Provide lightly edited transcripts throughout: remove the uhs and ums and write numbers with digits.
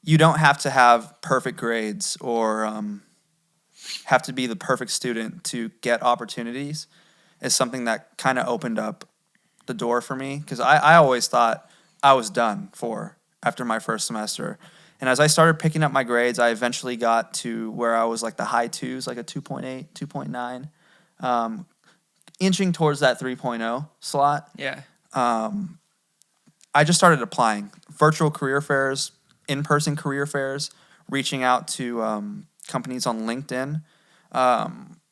you don't have to have perfect grades or have to be the perfect student to get opportunities is something that kind of opened up the door for me because I always thought I was done for after my first semester. And as I started picking up my grades, I eventually got to where I was like the high twos, like a 2.8, 2.9, inching towards that 3.0 slot. Yeah. I just started applying virtual career fairs, in-person career fairs, reaching out to companies on LinkedIn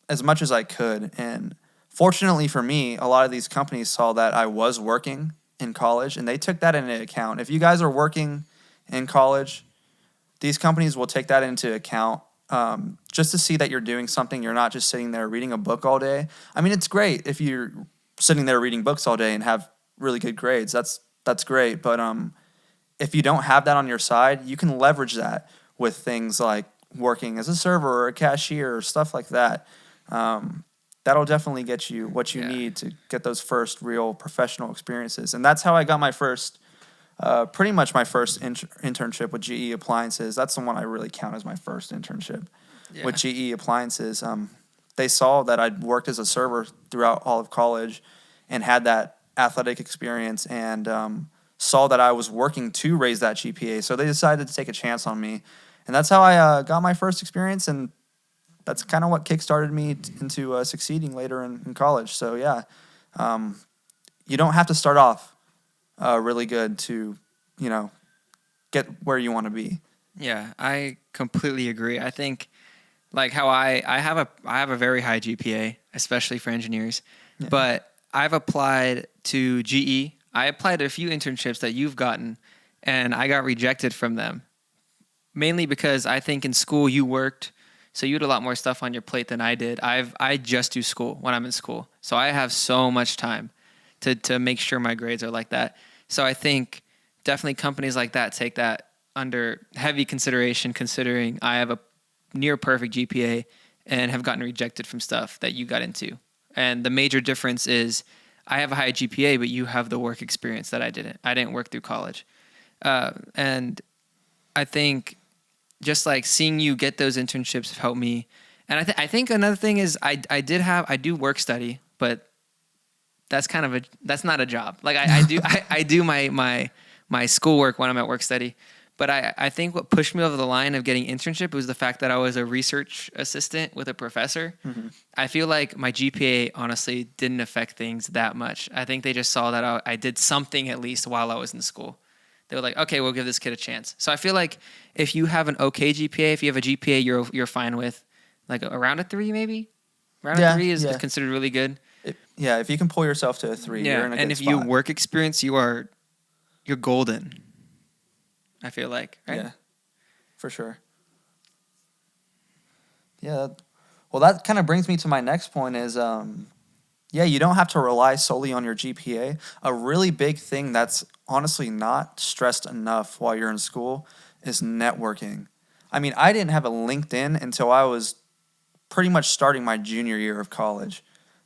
as much as I could. And fortunately for me, a lot of these companies saw that I was working in college, and they took that into account. If you guys are working in college, these companies will take that into account just to see that you're doing something. You're not just sitting there reading a book all day. I mean, it's great if you're sitting there reading books all day and have really good grades. That's great. But if you don't have that on your side, you can leverage that with things like working as a server or a cashier or stuff like that. That'll definitely get you what you need to get those first real professional experiences. And that's how I got my first, pretty much my first internship with GE Appliances. That's the one I really count as my first internship with GE Appliances. They saw that I'd worked as a server throughout all of college and had that athletic experience and saw that I was working to raise that GPA. So they decided to take a chance on me. And that's how I got my first experience, and that's kind of what kickstarted me into succeeding later in college. So, yeah, you don't have to start off really good to, get where you want to be. Yeah, I completely agree. I think like how I have a very high GPA, especially for engineers, but I've applied to GE. I applied to a few internships that you've gotten, and I got rejected from them. Mainly because I think in school you worked, so you had a lot more stuff on your plate than I did. I just do school when I'm in school. So I have so much time to make sure my grades are like that. So I think definitely companies like that take that under heavy consideration, considering I have a near perfect GPA and have gotten rejected from stuff that you got into. And the major difference is I have a high GPA, but you have the work experience that I didn't. I didn't work through college. And I think just like seeing you get those internships helped me. And I think another thing is I do work study, but that's that's not a job. Like I do my schoolwork when I'm at work study. But I think what pushed me over the line of getting internship was the fact that I was a research assistant with a professor. Mm-hmm. I feel like my GPA honestly didn't affect things that much. I think they just saw that I did something at least while I was in school. They were like, okay, we'll give this kid a chance. So I feel like if you have an okay GPA, if you have a GPA you're fine with, like around a 3 maybe? Around a 3 is considered really good. If you can pull yourself to a 3, you're in a good spot. You work experience, you're golden. I feel like, right? Yeah, for sure. Yeah. Well, that kind of brings me to my next point is, you don't have to rely solely on your GPA. A really big thing that's honestly not stressed enough while you're in school is networking. I mean, I didn't have a LinkedIn until I was pretty much starting my junior year of college.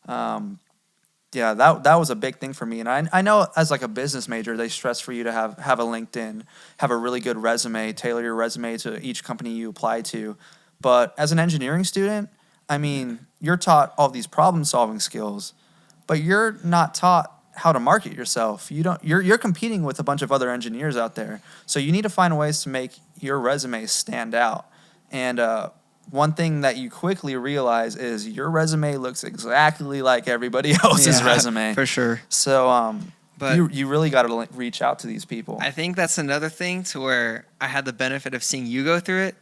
That was a big thing for me. And I know as like a business major, they stress for you to have a LinkedIn, have a really good resume, tailor your resume to each company you apply to. But as an engineering student, I mean, you're taught all these problem-solving skills, but you're not taught how to market yourself. You're competing with a bunch of other engineers out there. So you need to find ways to make your resume stand out. And one thing that you quickly realize is your resume looks exactly like everybody else's resume. For sure. So but you really got to reach out to these people. I think that's another thing to where I had the benefit of seeing you go through it.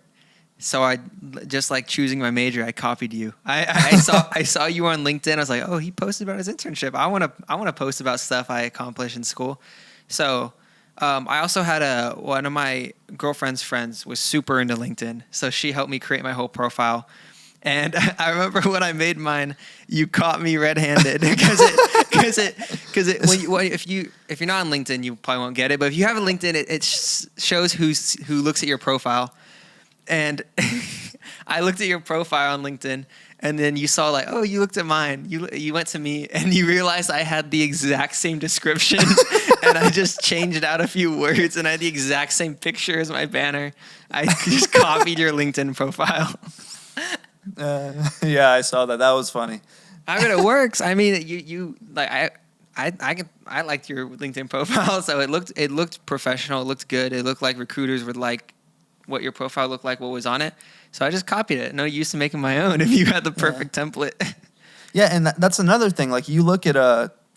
So I just like choosing my major, I copied you. I saw you on LinkedIn. I was like, oh, he posted about his internship. I want to post about stuff I accomplished in school. So I also had one of my girlfriend's friends was super into LinkedIn, so she helped me create my whole profile. And I remember when I made mine, you caught me red-handed because if you're not on LinkedIn, you probably won't get it. But if you have a LinkedIn, it shows who looks at your profile. And I looked at your profile on LinkedIn, and then you saw like, oh, you looked at mine. You went to me, and you realized I had the exact same description and I just changed out a few words, and I had the exact same picture as my banner. I just copied your LinkedIn profile. Yeah, I saw that. That was funny. I mean, it works. I mean, you like I liked your LinkedIn profile, so it looked professional. It looked good. It looked like recruiters would like what your profile looked like, what was on it. So I just copied it. No use in making my own if you had the perfect template. Yeah, and that's another thing. Like you look at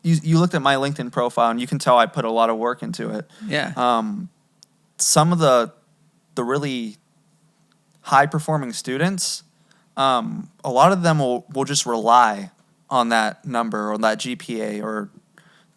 you looked at my LinkedIn profile, and you can tell I put a lot of work into it. Yeah. Some of the really high performing students, a lot of them will just rely on that number or that GPA or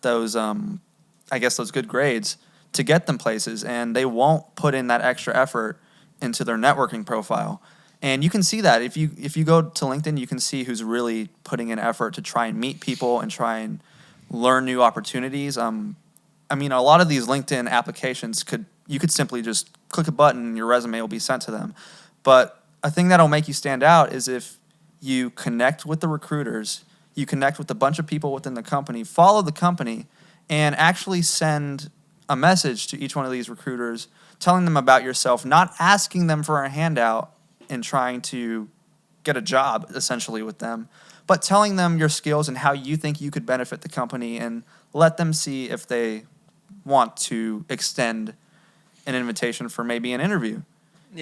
those I guess those good grades to get them places, and they won't put in that extra effort into their networking profile. And you can see that if you go to LinkedIn, you can see who's really putting in effort to try and meet people and try and learn new opportunities. I mean, a lot of these LinkedIn applications you could simply just click a button and your resume will be sent to them. But a thing that'll make you stand out is if you connect with the recruiters, you connect with a bunch of people within the company, follow the company, and actually send a message to each one of these recruiters telling them about yourself, not asking them for a handout and trying to get a job essentially with them, but telling them your skills and how you think you could benefit the company, and let them see if they want to extend an invitation for maybe an interview.